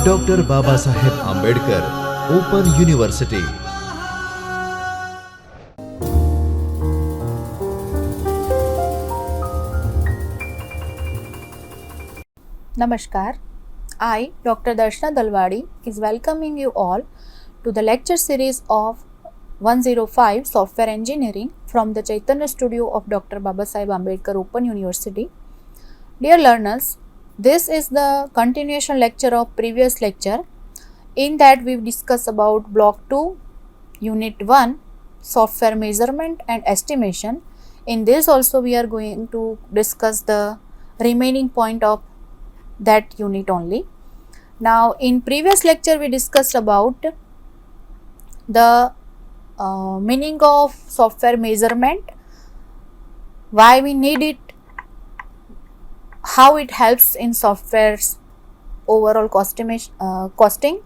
Doctor Babasaheb Ambedkar open university. Namaskar. I, Dr. Darshana Dalwadi, is welcoming you all to the lecture series of 105 Software Engineering from the Chaitanya Studio of Dr. Babasaheb Ambedkar Open University. Dear learners, this is the continuation lecture of previous lecture. In that we discuss about Block 2, Unit 1, Software Measurement and Estimation. In this also we are going to discuss the remaining point of that unit only. Now in previous lecture we discussed about the meaning of software measurement, why we need it, how it helps in software's overall costing,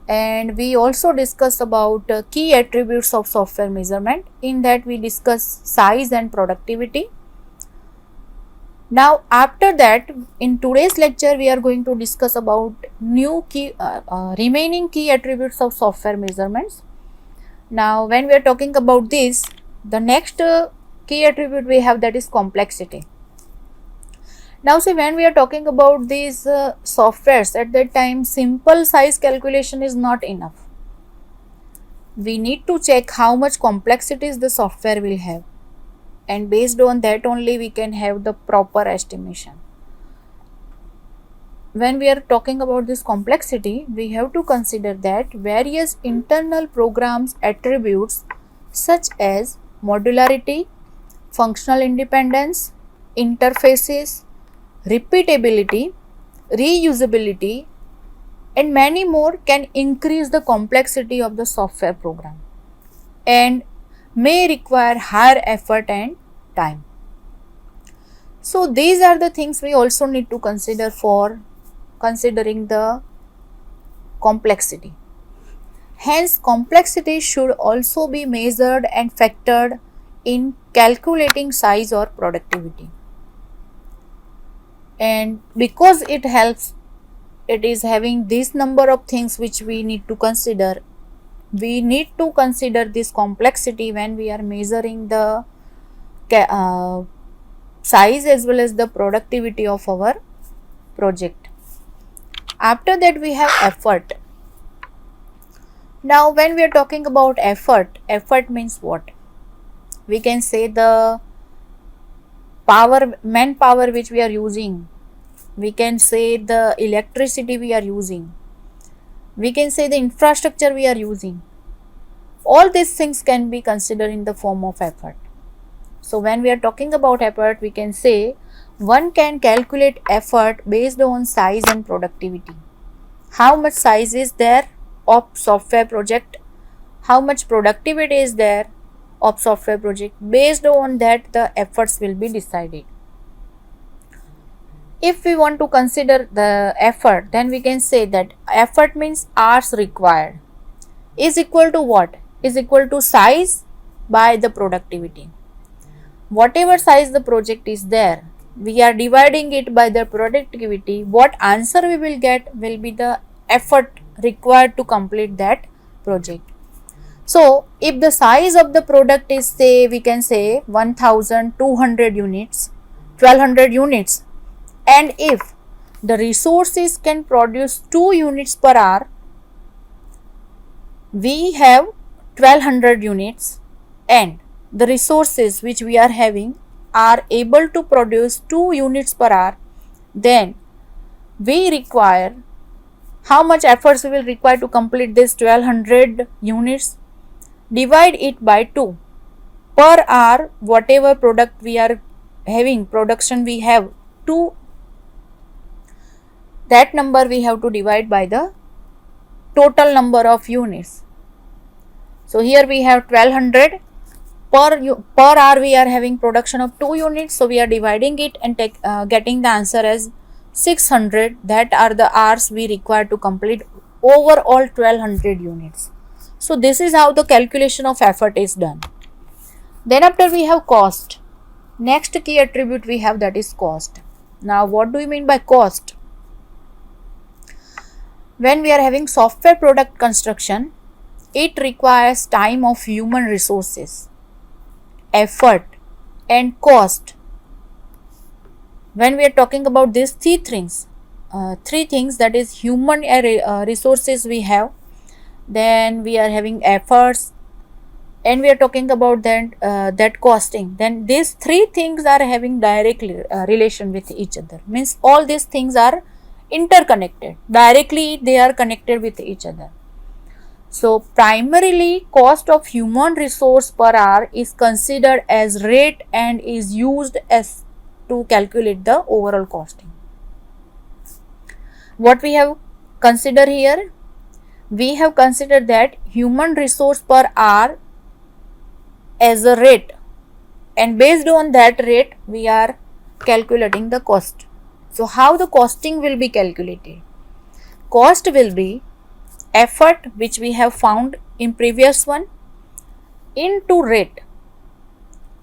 and we also discussed about key attributes of software measurement. In that we discussed size and productivity. Now after that, in today's lecture we are going to discuss about new remaining key attributes of software measurements. Now when we are talking about this, the next key attribute we have, that is complexity. Now see, when we are talking about these softwares, at that time simple size calculation is not enough. We need to check how much complexities the software will have, and based on that only we can have the proper estimation. When we are talking about this complexity, we have to consider that various internal programs attributes such as modularity, functional independence, interfaces, repeatability, reusability, and many more can increase the complexity of the software program and may require higher effort and time. So these are the things we also need to consider for considering the complexity. Hence complexity should also be measured and factored in calculating size or productivity. And because it helps, it is having this number of things which we need to consider. We need to consider this complexity when we are measuring the size as well as the productivity of our project. After that we have effort. Now when we are talking about effort means what? We can say the manpower which we are using, we can say the electricity we are using, we can say the infrastructure we are using. All these things can be considered in the form of effort. So when we are talking about effort, we can say one can calculate effort based on size and productivity. How much size is there of software project, how much productivity is there of software project, based on that the efforts will be decided. If we want to consider the effort, then we can say that effort means hours required is equal to what? Is equal to size by the productivity. Whatever size the project is there, we are dividing it by the productivity. What answer we will get will be the effort required to complete that project. So if the size of the product is, say, we can say 1200 units, 1200 units, and if the resources can produce 2 units per hour, we have 1200 units, and the resources which we are having are able to produce 2 units per hour, then we require, how much efforts we will require to complete this 1200 units? Divide it by 2. Per hour, whatever product we are having, production we have 2, that number we have to divide by the total number of units. So here we have 1200, per hour we are having production of 2 units, so we are dividing it and getting the answer as 600. That are the hours we require to complete overall 1200 units. So this is how the calculation of effort is done. Then after we have cost. Next key attribute we have, that is cost. Now what do you mean by cost? when we are having software product construction, it requires time of human resources, effort and cost. When we are talking about these three things, that is human resources we have, then we are having efforts, and we are talking about that costing, then these three things are having direct relation with each other. Means all these things are interconnected, directly they are connected with each other. So primarily cost of human resource per hour is considered as rate and is used as to calculate the overall costing. What we have considered here, we have considered that human resource per hour as a rate, and based on that rate we are calculating the cost. So how the costing will be calculated? Cost will be effort, which we have found in previous one, into rate.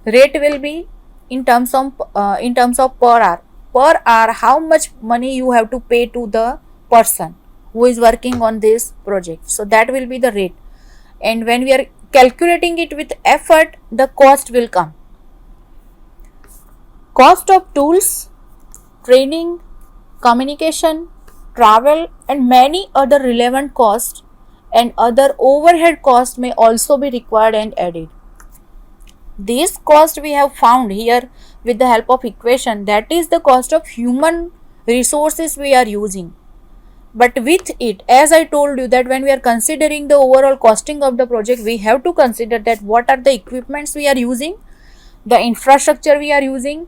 Rate will be in terms of per hour. Per hour, how much money you have to pay to the person who is working on this project. So that will be the rate. And when we are calculating it with effort, the cost will come. Cost of tools, training, communication, travel and many other relevant costs and other overhead costs may also be required and added. This cost we have found here with the help of equation, that is the cost of human resources we are using. But with it, as I told you, that when we are considering the overall costing of the project, we have to consider that what are the equipments we are using, the infrastructure we are using,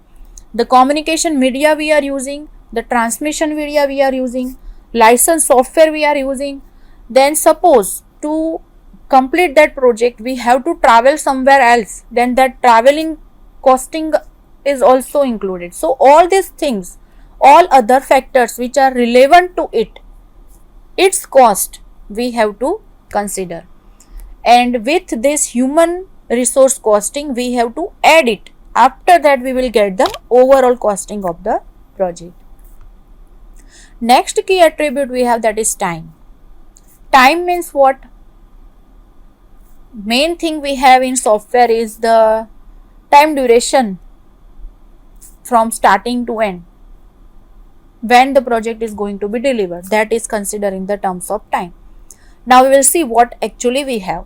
the communication media we are using, the transmission media we are using, licensed software we are using. Then suppose to complete that project we have to travel somewhere else, then that traveling costing is also included. So all these things, all other factors which are relevant to it, its cost we have to consider, and with this human resource costing we have to add it. After that we will get the overall costing of the project. Next key attribute we have, that is time. Time means what? Main thing we have in software is the time duration from starting to end, when the project is going to be delivered, that is considered in the terms of time. Now we will see what actually we have.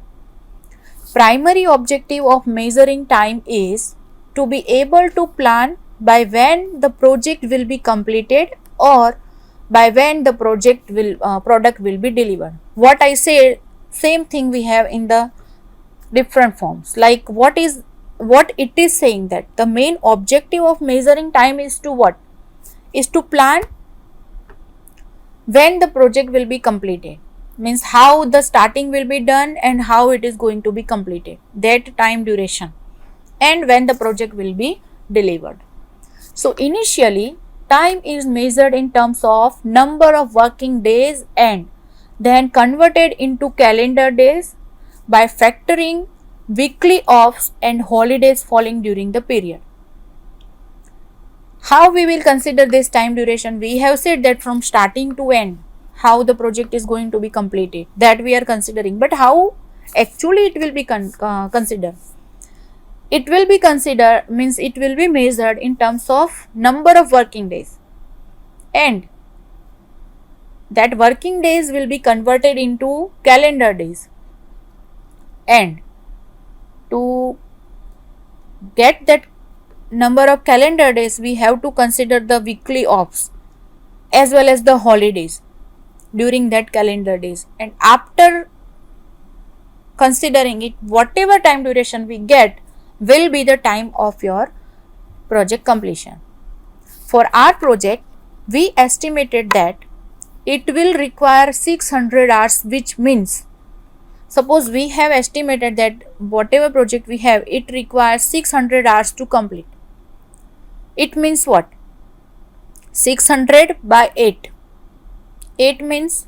Primary objective of measuring time is to be able to plan by when the project will be completed or by when the product will be delivered. What I said, same thing we have in the different forms. Like what it is saying, that the main objective of measuring time is to what? Is to plan when the project will be completed. Means how the starting will be done and how it is going to be completed, that time duration, and when the project will be delivered. So initially time is measured in terms of number of working days and then converted into calendar days by factoring weekly offs and holidays falling during the period. How we will consider this time duration? We have said that from starting to end, how the project is going to be completed, that we are considering. But how actually it will be considered? It will be considered, means it will be measured in terms of number of working days, and that working days will be converted into calendar days, and to get that number of calendar days we have to consider the weekly offs as well as the holidays during that calendar days, and after considering it, whatever time duration we get will be the time of your project completion. For our project we estimated that it will require 600 hours, which means suppose we have estimated that whatever project we have, it requires 600 hours to complete. It means what? 600 by 8. 8 means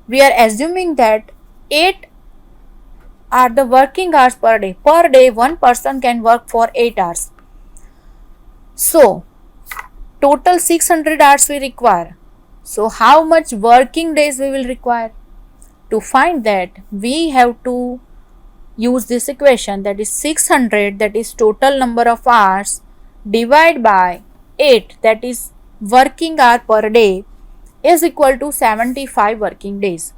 we are assuming that 8 are the working hours per day. Per day one person can work for 8 hours. So total 600 hours we require. So how much working days we will require? To find that, we have to use this equation, that is 600, that is total number of hours, divide by 8, that is working hour per day, is equal to 75 working days.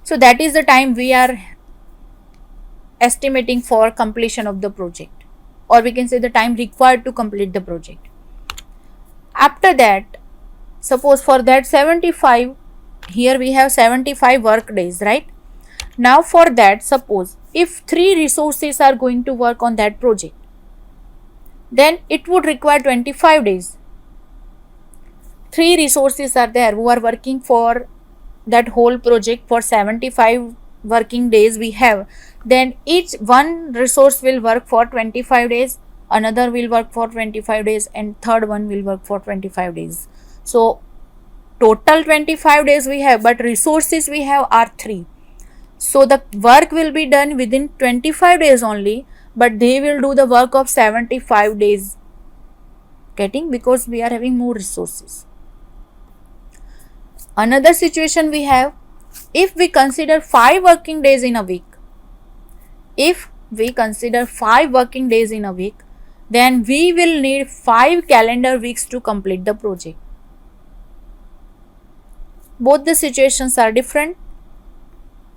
So that is the time we are estimating for completion of the project, or we can say the time required to complete the project. After that, suppose for that 75, here we have 75 work days, right? Now for that, suppose if 3 resources are going to work on that project, then it would require 25 days. 3 resources are there who are working for that whole project for 75 working days we have, then each one resource will work for 25 days, another will work for 25 days, and third one will work for 25 days. So total 25 days we have, but resources we have are 3. So the work will be done within 25 days only, but they will do the work of 75 days. Getting? Because we are having more resources. Another situation we have, if we consider 5 working days in a week, then we will need 5 calendar weeks to complete the project. Both the situations are different.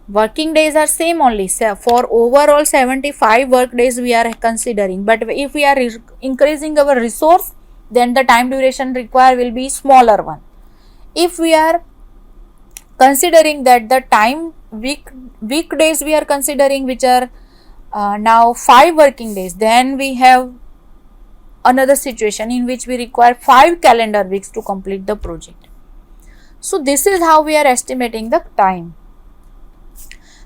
Working days are same only. So for overall 75 work days we are considering, but if we are increasing our resource, then the time duration required will be smaller one. If we are considering that the time weekdays we are considering, which are now 5 working days, then we have another situation in which we require 5 calendar weeks to complete the project. So this is how we are estimating the time.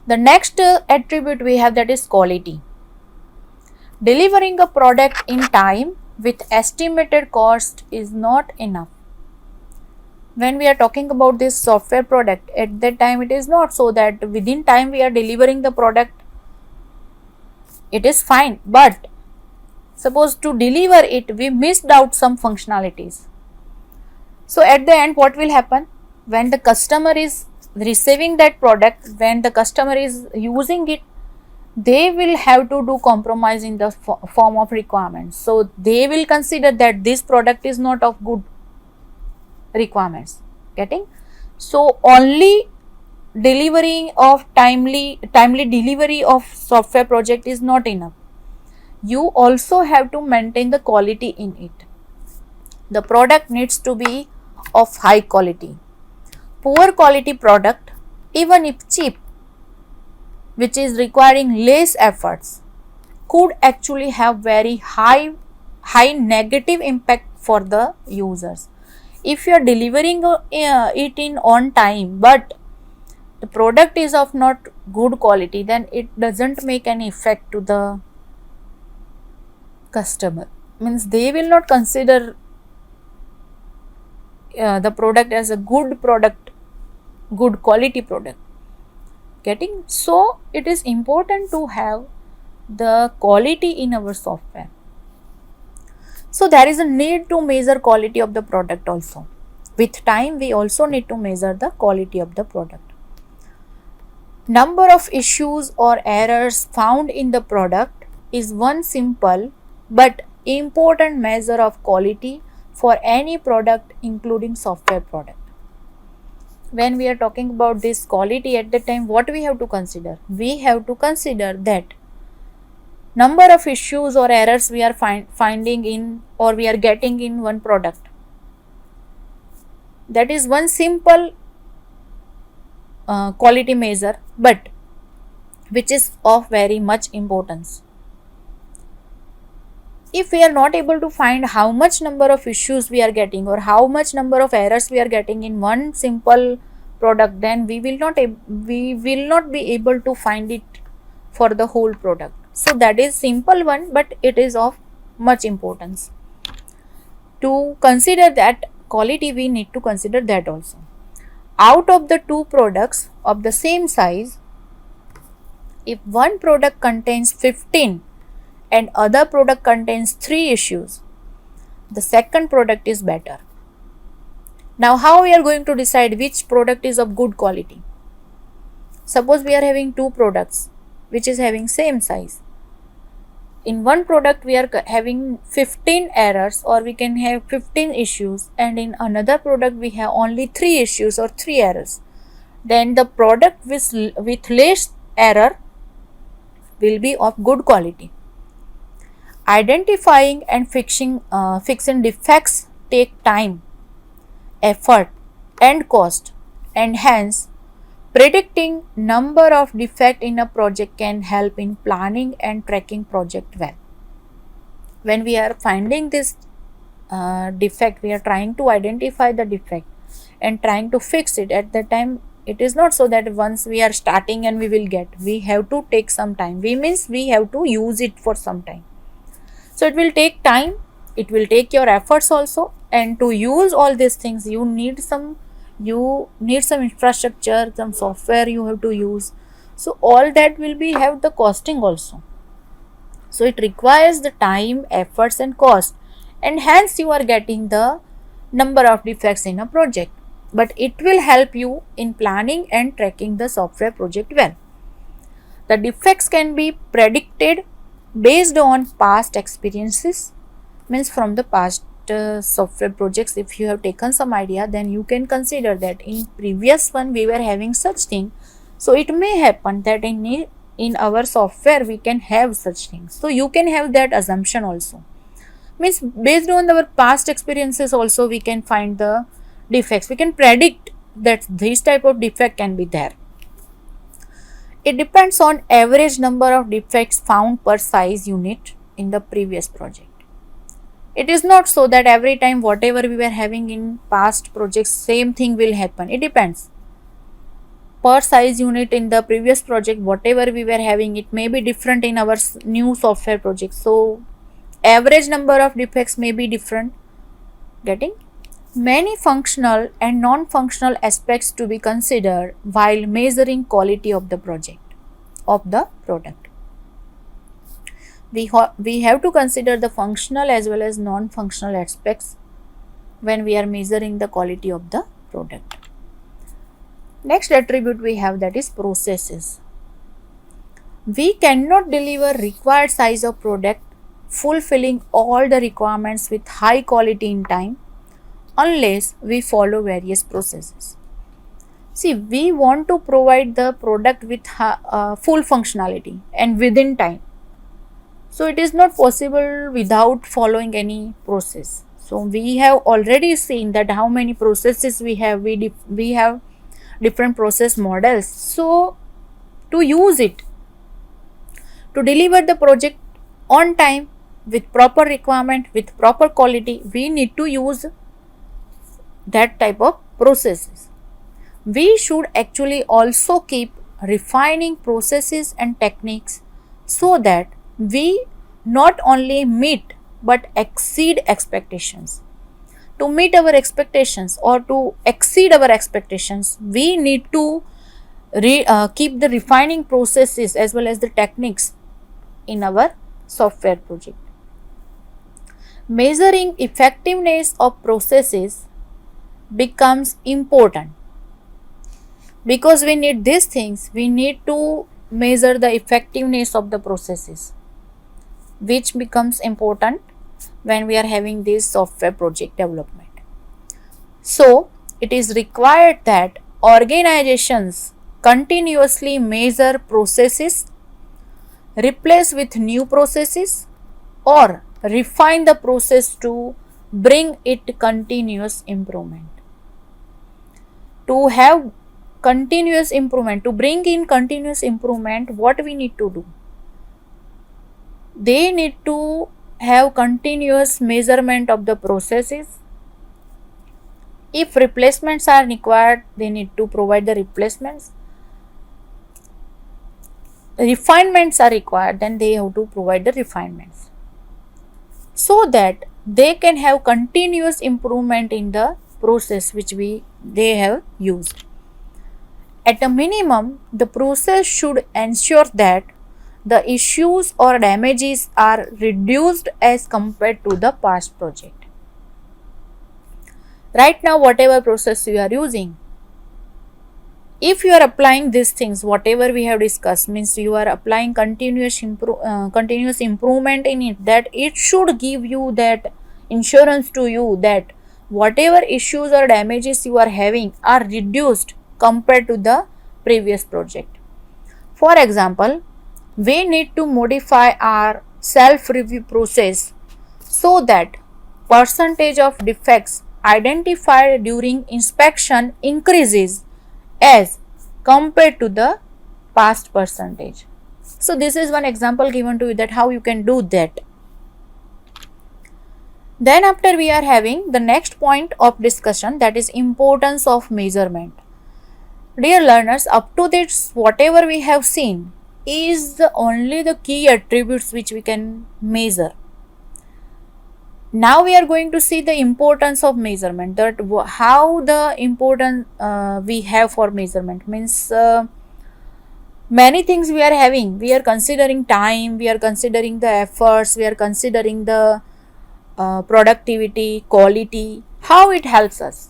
The next attribute we have, that is quality. Delivering a product in time with estimated cost is not enough. When we are talking about this software product, at that time it is not so that within time we are delivering the product, it is fine, but suppose to deliver it we missed out some functionalities. So at the end what will happen? When the customer is receiving that product, when the customer is using it, they will have to do compromise in the form of requirements. So they will consider that this product is not of good requirements. Getting? So only timely delivery of software project is not enough. You also have to maintain the quality in it. The product needs to be of high quality. Poor quality product, even if cheap, which is requiring less efforts, could actually have very high negative impact for the users. If you are delivering it in on time, but the product is of not good quality, then it doesn't make any effect to the customer. Means they will not consider the product as a good product, good quality product. Getting? So it is important to have the quality in our software. So there is a need to measure quality of the product also. With time we also need to measure the quality of the product. Number of issues or errors found in the product is one simple but important measure of quality for any product, including software product. When we are talking about this quality, at the time what we have to consider? We have to consider that number of issues or errors we are finding in, or we are getting in one product. That is one simple quality measure, but which is of very much importance. If we are not able to find how much number of issues we are getting or how much number of errors we are getting in one simple product, then we will not be able to find it for the whole product. So that is simple one, but it is of much importance. To consider that quality, we need to consider that also. Out of the 2 products of the same size, if one product contains 15 and other product contains 3 issues, the second product is better. Now, how we are going to decide which product is of good quality? Suppose we are having two products which is having same size. In one product we are having 15 errors, or we can have 15 issues, and in another product we have only 3 issues or 3 errors. Then the product with less error will be of good quality. Identifying and fixing defects take time, effort and cost, and hence predicting number of defect in a project can help in planning and tracking project well. When we are finding this defect, we are trying to identify the defect and trying to fix it. At that time, it is not so that once we are starting and we will get. We have to take some time. We have to use it for some time. So it will take time. It will take your efforts also. And to use all these things, you need some infrastructure, some software you have to use. So all that will be have the costing also. So it requires the time, efforts and cost, and hence you are getting the number of defects in a project. But it will help you in planning and tracking the software project well. The defects can be predicted based on past experiences, means from the past software projects. If you have taken some idea, then you can consider that in previous one we were having such thing, so it may happen that in our software we can have such things. So you can have that assumption also, means based on our past experiences also we can find the defects. We can predict that this type of defect can be there. It depends on average number of defects found per size unit in the previous project. It is not so that every time whatever we were having in past projects, same thing will happen. It depends. Per size unit in the previous project, whatever we were having, it may be different in our new software project. So, average number of defects may be different. Getting? Many functional and non-functional aspects to be considered while measuring quality of the project, of the product. We have to consider the functional as well as non-functional aspects when we are measuring the quality of the product. Next attribute we have, that is processes. We cannot deliver required size of product fulfilling all the requirements with high quality in time unless we follow various processes. See, we want to provide the product with full functionality and within time. So it is not possible without following any process. So we have already seen that how many processes we have. We have different process models. So to use it, to deliver the project on time with proper requirement, with proper quality, we need to use that type of processes. We should actually also keep refining processes and techniques so that we not only meet but exceed expectations. To meet our expectations or to exceed our expectations, we need to keep the refining processes as well as the techniques in our software project. Measuring effectiveness of processes becomes important because we need these things. We need to measure the effectiveness of the processes, which becomes important when we are having this software project development. So it is required that organizations continuously measure processes, replace with new processes, or refine the process to bring it continuous improvement. To have continuous improvement, to bring in continuous improvement, what we need to do? They need to have continuous measurement of the processes. If replacements are required, they need to provide the replacements. Refinements are required, then they have to provide the refinements, so that they can have continuous improvement in the process which they have used. At a minimum, the process should ensure that the issues or damages are reduced as compared to the past project. right now whatever process you are using, if you are applying these things whatever we have discussed, means you are applying continuous improvement in it, that it should give you that insurance to you that whatever issues or damages you are having are reduced compared to the previous project. For example, we need to modify our self review process so that percentage of defects identified during inspection increases as compared to the past percentage. So this is one example given to you that how you can do that. Then after we are having the next point of discussion, that is importance of measurement. Dear learners, up to this whatever we have seen is only the key attributes which we can measure. Now we are going to see the importance of measurement, that how the importance we have for measurement, means many things we are having. We are considering time, we are considering the efforts, we are considering the productivity, quality, how it helps us.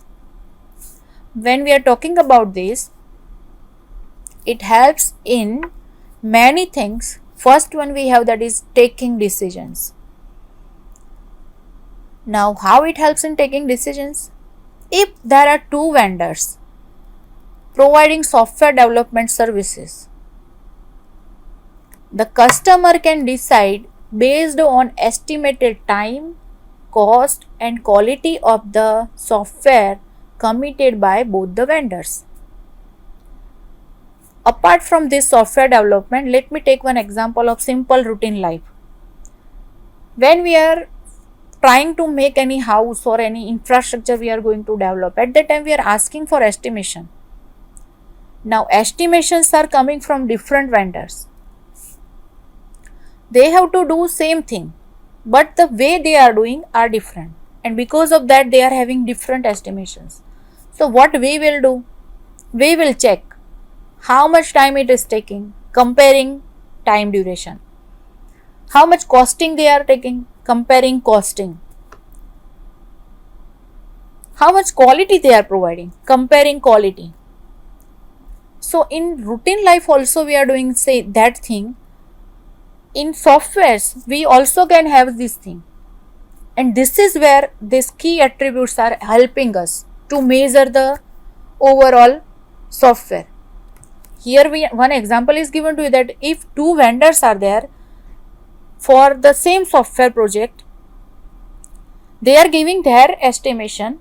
When we are talking about this, it helps in many things. First one we have, that is taking decisions. Now how it helps in taking decisions? If there are two vendors providing software development services, the customer can decide based on estimated time, cost and quality of the software committed by both the vendors. Apart from this software development, let me take one example of simple routine life. When we are trying to make any house or any infrastructure we are going to develop, at that time we are asking for estimation. Now estimations are coming from different vendors. They have to do same thing, but the way they are doing are different, and because of that they are having different estimations. So what we will do? We will check how much time it is taking, comparing time duration. How much costing they are taking, comparing costing. How much quality they are providing, comparing quality. So in routine life also we are doing say that thing. In softwares we also can have this thing, and this is where these key attributes are helping us to measure the overall software. Here one example is given to you, that if two vendors are there for the same software project, they are giving their estimation,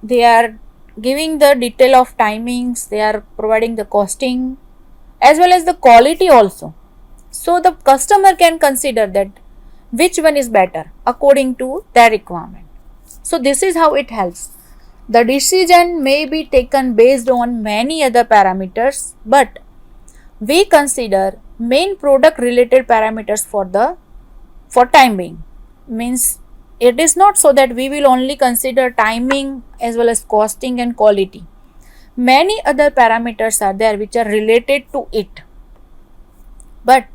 they are giving the detail of timings, they are providing the costing as well as the quality also. So the customer can consider that which one is better according to their requirement. So this is how it helps. The decision may be taken based on many other parameters, but we consider main product related parameters for time being. Means it is not so that we will only consider timing as well as costing and quality. Many other parameters are there which are related to it, but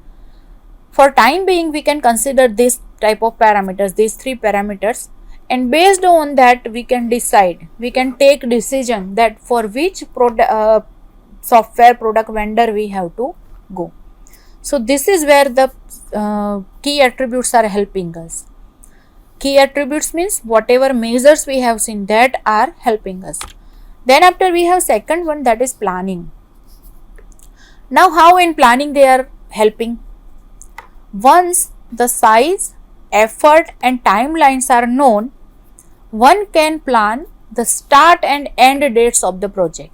for time being we can consider this type of parameters, these three parameters, and based on that we can decide, we can take decision that for which software product vendor we have to go. So this is where the key attributes are helping us. Key attributes means whatever measures we have seen that are helping us. Then after we have second one, that is planning. Now how in planning they are helping? Once the size, effort and timelines are known, one can plan the start and end dates of the project,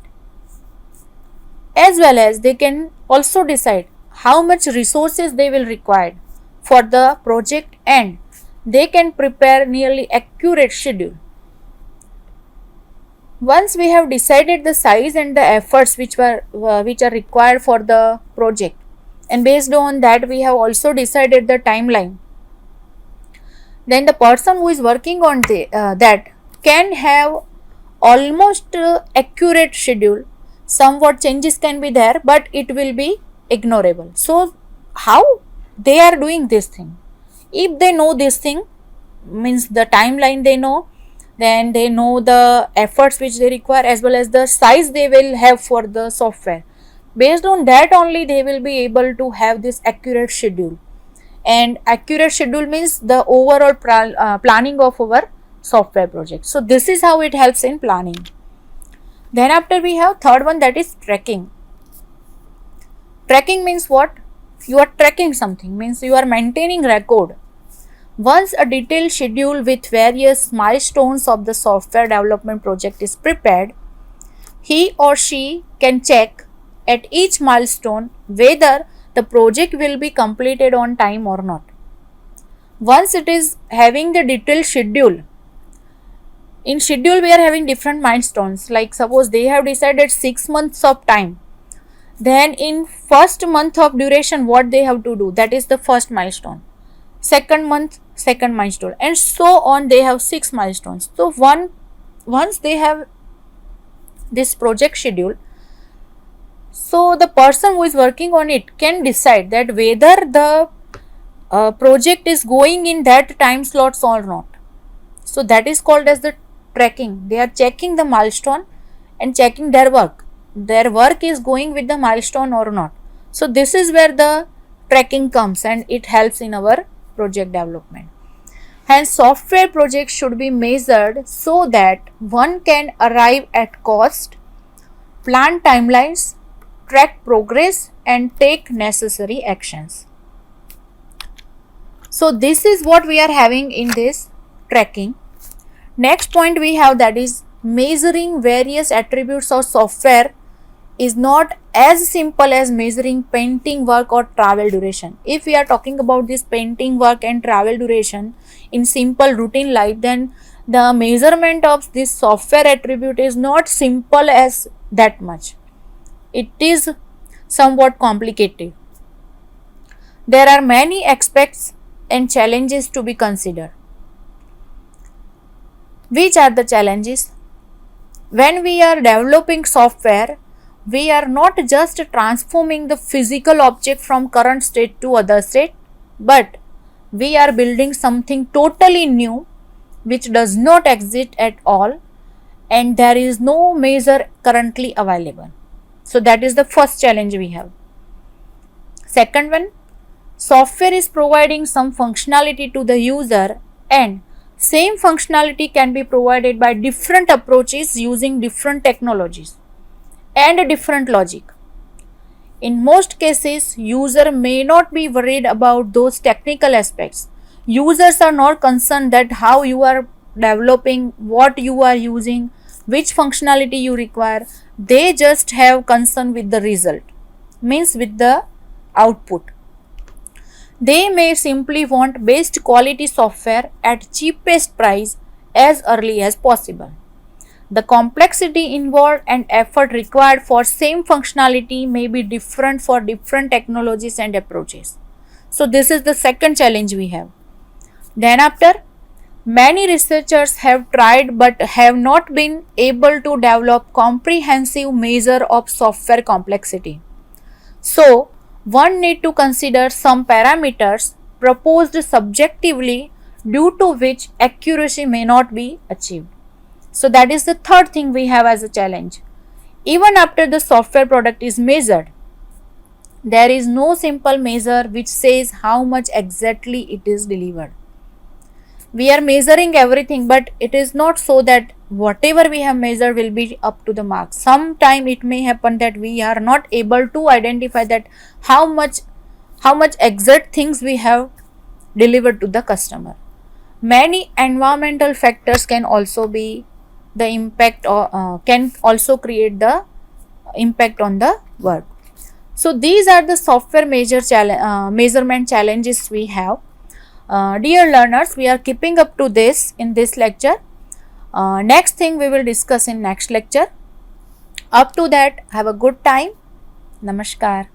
as well as they can also decide how much resources they will require for the project, and they can prepare nearly accurate schedule. Once we have decided the size and the efforts which are required for the project, and based on that we have also decided the timeline, then the person who is working on that can have almost accurate schedule. Somewhat changes can be there, but it will be ignorable. So how they are doing this thing? If they know this thing, means the timeline they know, then they know the efforts which they require as well as the size they will have for the software. Based on that only they will be able to have this accurate schedule, and accurate schedule means the overall planning of our software project. So this is how it helps in planning. Then after we have third one, that is tracking. Tracking means what? You are tracking something, means you are maintaining record. Once a detailed schedule with various milestones of the software development project is prepared, he or she can check at each milestone whether the project will be completed on time or not. Once it is having the detailed schedule, in schedule we are having different milestones, like suppose they have decided 6 months of time, then in first month of duration what they have to do, that is the first milestone. Second month, second milestone, and so on. They have 6 milestones. So once they have this project schedule, so the person who is working on it can decide that whether the project is going in that time slots or not. So that is called as the tracking. They are checking the milestone and checking their work is going with the milestone or not. So this is where the tracking comes, and it helps in our project development. Hence software projects should be measured so that one can arrive at cost, plan timelines, track progress, and take necessary actions. So this is what we are having in this tracking. Next point we have, that is measuring various attributes of software is not as simple as measuring painting work or travel duration. If we are talking about this painting work and travel duration in simple routine life, then the measurement of this software attribute is not simple as that much. It is somewhat complicated. There are many aspects and challenges to be considered. Which are the challenges? When we are developing software, we are not just transforming the physical object from current state to other state, but we are building something totally new which does not exist at all, and there is no measure currently available. So that is the first challenge we have. Second one, software is providing some functionality to the user, and same functionality can be provided by different approaches using different technologies and a different logic. In most cases, user may not be worried about those technical aspects. Users are not concerned that how you are developing, what you are using, which functionality you require. They just have concern with the result, means with the output. They may simply want best quality software at cheapest price as early as possible. The complexity involved and effort required for same functionality may be different for different technologies and approaches. So this is the second challenge we have. Then after, many researchers have tried but have not been able to develop comprehensive measure of software complexity. So one need to consider some parameters proposed subjectively, due to which accuracy may not be achieved. So that is the third thing we have as a challenge. Even after the software product is measured, there is no simple measure which says how much exactly it is delivered. We are measuring everything, but it is not so that whatever we have measured will be up to the mark. Sometime it may happen that we are not able to identify that how much exact things we have delivered to the customer. Many environmental factors can also be the impact, or can also create the impact on the work. So these are the software measurement challenges we have. Dear learners, we are keeping up to this in this lecture. Next thing we will discuss in next lecture. Up to that, have a good time. Namaskar.